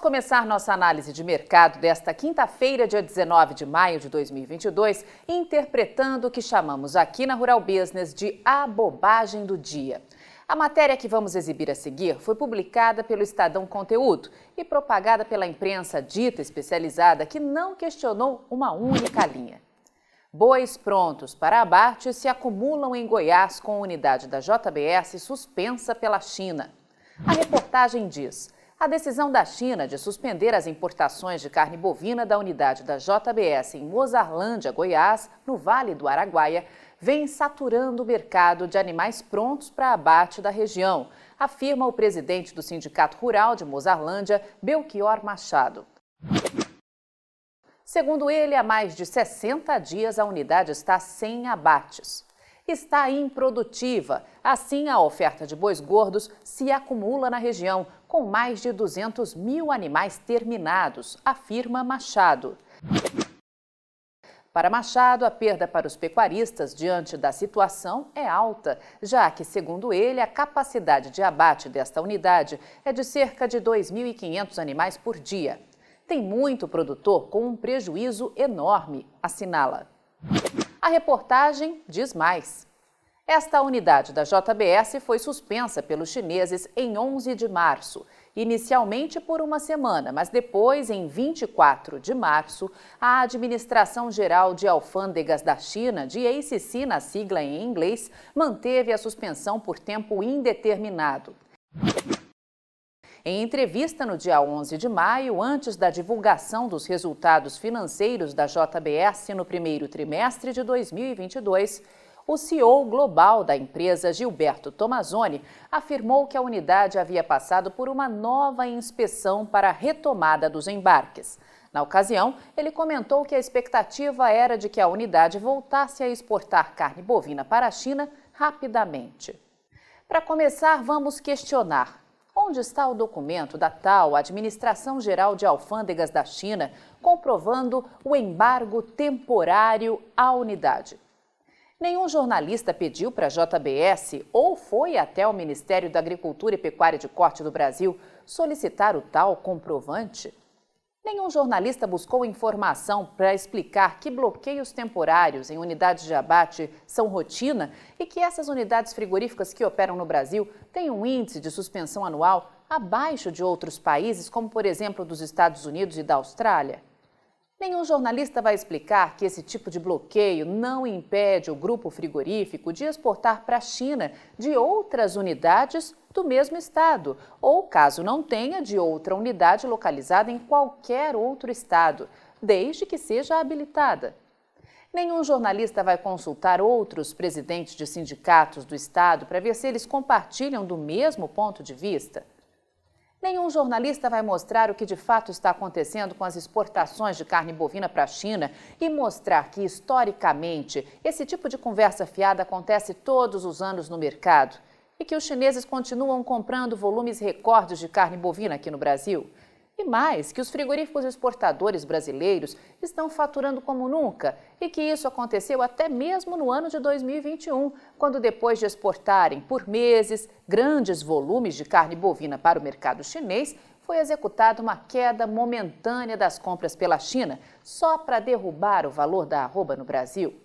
começar nossa análise de mercado desta quinta-feira, dia 19 de maio de 2022, interpretando o que chamamos aqui na Rural Business de a bobagem do dia. A matéria que vamos exibir a seguir foi publicada pelo Estadão Conteúdo e propagada pela imprensa dita especializada que não questionou uma única linha. Bois prontos para abate se acumulam em Goiás com a unidade da JBS suspensa pela China. A reportagem diz: a decisão da China de suspender as importações de carne bovina da unidade da JBS em Mozarlândia, Goiás, no Vale do Araguaia, vem saturando o mercado de animais prontos para abate da região, afirma o presidente do Sindicato Rural de Mozarlândia, Belchior Machado. Segundo ele, há mais de 60 dias a unidade está sem abates. Está improdutiva. Assim, a oferta de bois gordos se acumula na região, com mais de 200 mil animais terminados, afirma Machado. Para Machado, a perda para os pecuaristas diante da situação é alta, já que, segundo ele, a capacidade de abate desta unidade é de cerca de 2.500 animais por dia. Tem muito produtor com um prejuízo enorme, assinala. A reportagem diz mais. Esta unidade da JBS foi suspensa pelos chineses em 11 de março, inicialmente por uma semana, mas depois, em 24 de março, a Administração Geral de Alfândegas da China, de ACC na sigla em inglês, manteve a suspensão por tempo indeterminado. Em entrevista no dia 11 de maio, antes da divulgação dos resultados financeiros da JBS no primeiro trimestre de 2022, o CEO global da empresa, Gilberto Tomazoni, afirmou que a unidade havia passado por uma nova inspeção para a retomada dos embarques. Na ocasião, ele comentou que a expectativa era de que a unidade voltasse a exportar carne bovina para a China rapidamente. Para começar, vamos questionar: onde está o documento da tal Administração Geral de Alfândegas da China comprovando o embargo temporário à unidade? Nenhum jornalista pediu para a JBS ou foi até o Ministério da Agricultura e Pecuária de Corte do Brasil solicitar o tal comprovante? Nenhum jornalista buscou informação para explicar que bloqueios temporários em unidades de abate são rotina e que essas unidades frigoríficas que operam no Brasil têm um índice de suspensão anual abaixo de outros países, como por exemplo dos Estados Unidos e da Austrália? Nenhum jornalista vai explicar que esse tipo de bloqueio não impede o grupo frigorífico de exportar para a China de outras unidades do mesmo estado, ou, caso não tenha, de outra unidade localizada em qualquer outro estado, desde que seja habilitada. Nenhum jornalista vai consultar outros presidentes de sindicatos do estado para ver se eles compartilham do mesmo ponto de vista. Nenhum jornalista vai mostrar o que de fato está acontecendo com as exportações de carne bovina para a China e mostrar que, historicamente, esse tipo de conversa fiada acontece todos os anos no mercado e que os chineses continuam comprando volumes recordes de carne bovina aqui no Brasil. E mais, que os frigoríficos exportadores brasileiros estão faturando como nunca e que isso aconteceu até mesmo no ano de 2021, quando depois de exportarem por meses grandes volumes de carne bovina para o mercado chinês, foi executada uma queda momentânea das compras pela China, só para derrubar o valor da arroba no Brasil.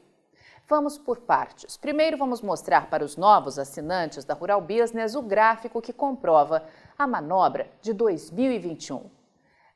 Vamos por partes. Primeiro vamos mostrar para os novos assinantes da Rural Business o gráfico que comprova a manobra de 2021.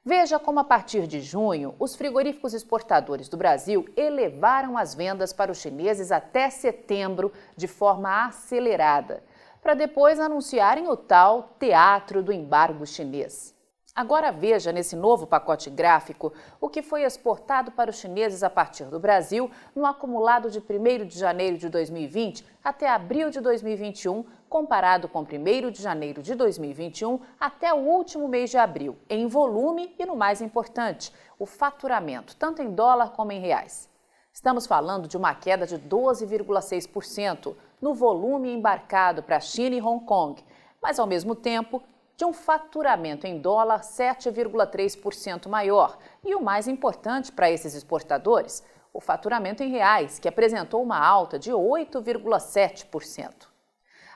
Veja como, a partir de junho, os frigoríficos exportadores do Brasil elevaram as vendas para os chineses até setembro de forma acelerada, para depois anunciarem o tal teatro do embargo chinês. Agora veja nesse novo pacote gráfico o que foi exportado para os chineses a partir do Brasil no acumulado de 1º de janeiro de 2020 até abril de 2021, comparado com 1º de janeiro de 2021 até o último mês de abril, em volume e, no mais importante, o faturamento, tanto em dólar como em reais. Estamos falando de uma queda de 12,6% no volume embarcado para a China e Hong Kong, mas, ao mesmo tempo, de um faturamento em dólar 7,3% maior. E o mais importante para esses exportadores, o faturamento em reais, que apresentou uma alta de 8,7%.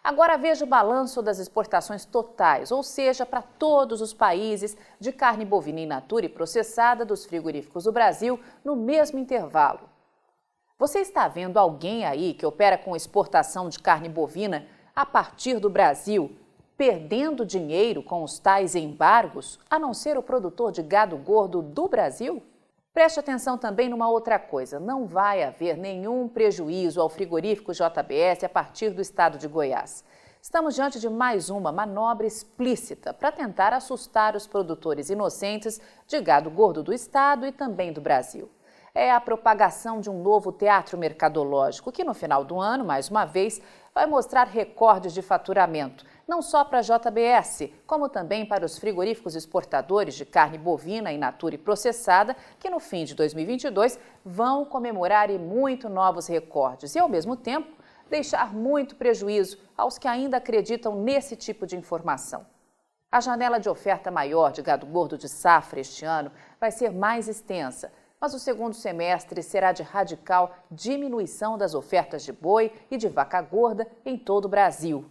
Agora veja o balanço das exportações totais, ou seja, para todos os países, de carne bovina in natura e processada dos frigoríficos do Brasil no mesmo intervalo. Você está vendo alguém aí que opera com exportação de carne bovina a partir do Brasil, perdendo dinheiro com os tais embargos, a não ser o produtor de gado gordo do Brasil? Preste atenção também numa outra coisa, não vai haver nenhum prejuízo ao frigorífico JBS a partir do estado de Goiás. Estamos diante de mais uma manobra explícita para tentar assustar os produtores inocentes de gado gordo do estado e também do Brasil. É a propagação de um novo teatro mercadológico que no final do ano, mais uma vez, vai mostrar recordes de faturamento, não só para a JBS, como também para os frigoríficos exportadores de carne bovina in natura e processada, que no fim de 2022 vão comemorar e muito novos recordes e, ao mesmo tempo, deixar muito prejuízo aos que ainda acreditam nesse tipo de informação. A janela de oferta maior de gado gordo de safra este ano vai ser mais extensa, mas o segundo semestre será de radical diminuição das ofertas de boi e de vaca gorda em todo o Brasil.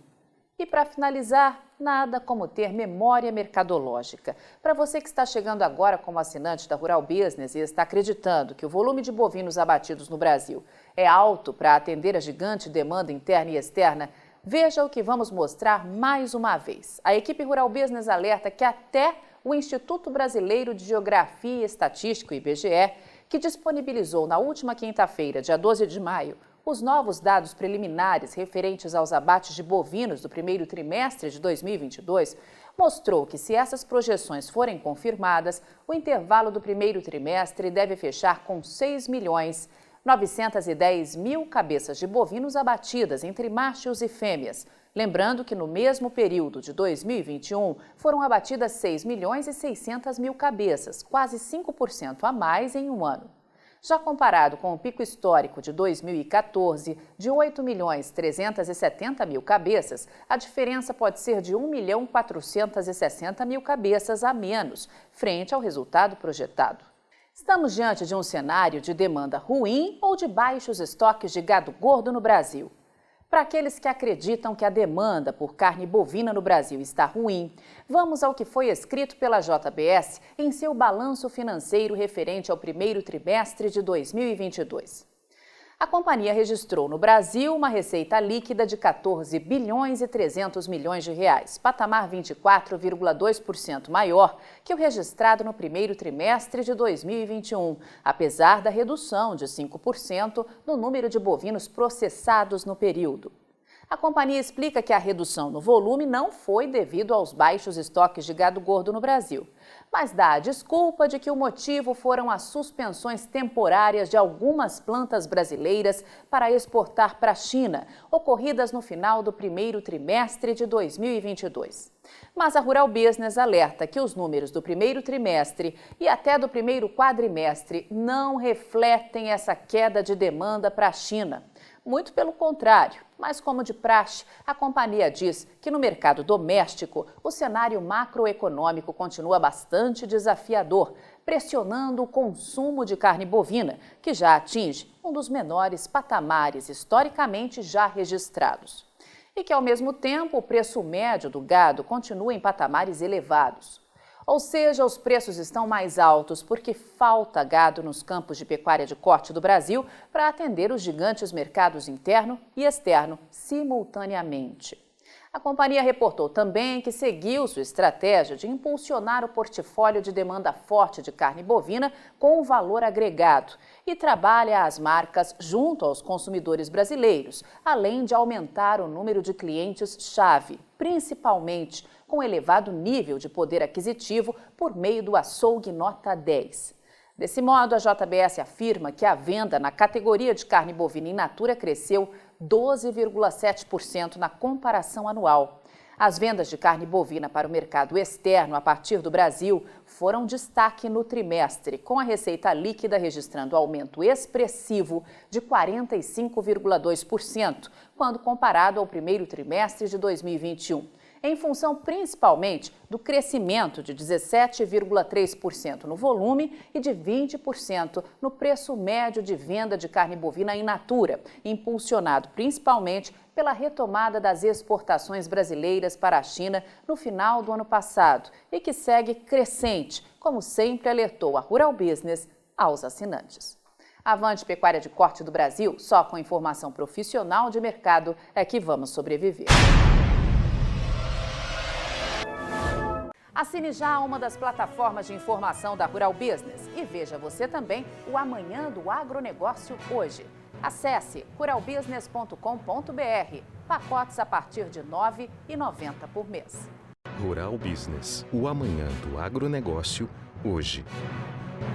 E para finalizar, nada como ter memória mercadológica. Para você que está chegando agora como assinante da Rural Business e está acreditando que o volume de bovinos abatidos no Brasil é alto para atender a gigante demanda interna e externa, veja o que vamos mostrar mais uma vez. A equipe Rural Business alerta que até o Instituto Brasileiro de Geografia e Estatística, IBGE, que disponibilizou na última quinta-feira, dia 12 de maio, os novos dados preliminares referentes aos abates de bovinos do primeiro trimestre de 2022, mostrou que, se essas projeções forem confirmadas, o intervalo do primeiro trimestre deve fechar com 6.910.000 cabeças de bovinos abatidas entre machos e fêmeas. Lembrando que no mesmo período de 2021 foram abatidas 6.600.000 cabeças, quase 5% a mais em um ano. Já comparado com o pico histórico de 2014, de 8.370.000 cabeças, a diferença pode ser de 1.460.000 cabeças a menos, frente ao resultado projetado. Estamos diante de um cenário de demanda ruim ou de baixos estoques de gado gordo no Brasil? Para aqueles que acreditam que a demanda por carne bovina no Brasil está ruim, vamos ao que foi escrito pela JBS em seu balanço financeiro referente ao primeiro trimestre de 2022. A companhia registrou no Brasil uma receita líquida de 14 bilhões e 300 milhões de reais, patamar 24,2% maior que o registrado no primeiro trimestre de 2021, apesar da redução de 5% no número de bovinos processados no período. A companhia explica que a redução no volume não foi devido aos baixos estoques de gado gordo no Brasil, mas dá a desculpa de que o motivo foram as suspensões temporárias de algumas plantas brasileiras para exportar para a China, ocorridas no final do primeiro trimestre de 2022. Mas a Rural Business alerta que os números do primeiro trimestre e até do primeiro quadrimestre não refletem essa queda de demanda para a China. Muito pelo contrário, mas como de praxe, a companhia diz que no mercado doméstico o cenário macroeconômico continua bastante desafiador, pressionando o consumo de carne bovina, que já atinge um dos menores patamares historicamente já registrados. E que, ao mesmo tempo, o preço médio do gado continua em patamares elevados. Ou seja, os preços estão mais altos porque falta gado nos campos de pecuária de corte do Brasil para atender os gigantes mercados interno e externo simultaneamente. A companhia reportou também que seguiu sua estratégia de impulsionar o portfólio de demanda forte de carne bovina com o valor agregado e trabalha as marcas junto aos consumidores brasileiros, além de aumentar o número de clientes-chave, principalmente com elevado nível de poder aquisitivo por meio do açougue Nota 10. Desse modo, a JBS afirma que a venda na categoria de carne bovina in natura cresceu 12,7% na comparação anual. As vendas de carne bovina para o mercado externo a partir do Brasil foram destaque no trimestre, com a receita líquida registrando aumento expressivo de 45,2%, quando comparado ao primeiro trimestre de 2021. em função principalmente do crescimento de 17,3% no volume e de 20% no preço médio de venda de carne bovina in natura, impulsionado principalmente pela retomada das exportações brasileiras para a China no final do ano passado e que segue crescente, como sempre alertou a Rural Business aos assinantes. Avante Pecuária de Corte do Brasil, só com informação profissional de mercado é que vamos sobreviver. Assine já uma das plataformas de informação da Rural Business e veja você também o Amanhã do Agronegócio hoje. Acesse ruralbusiness.com.br. Pacotes a partir de R$ 9,90 por mês. Rural Business, o Amanhã do Agronegócio hoje.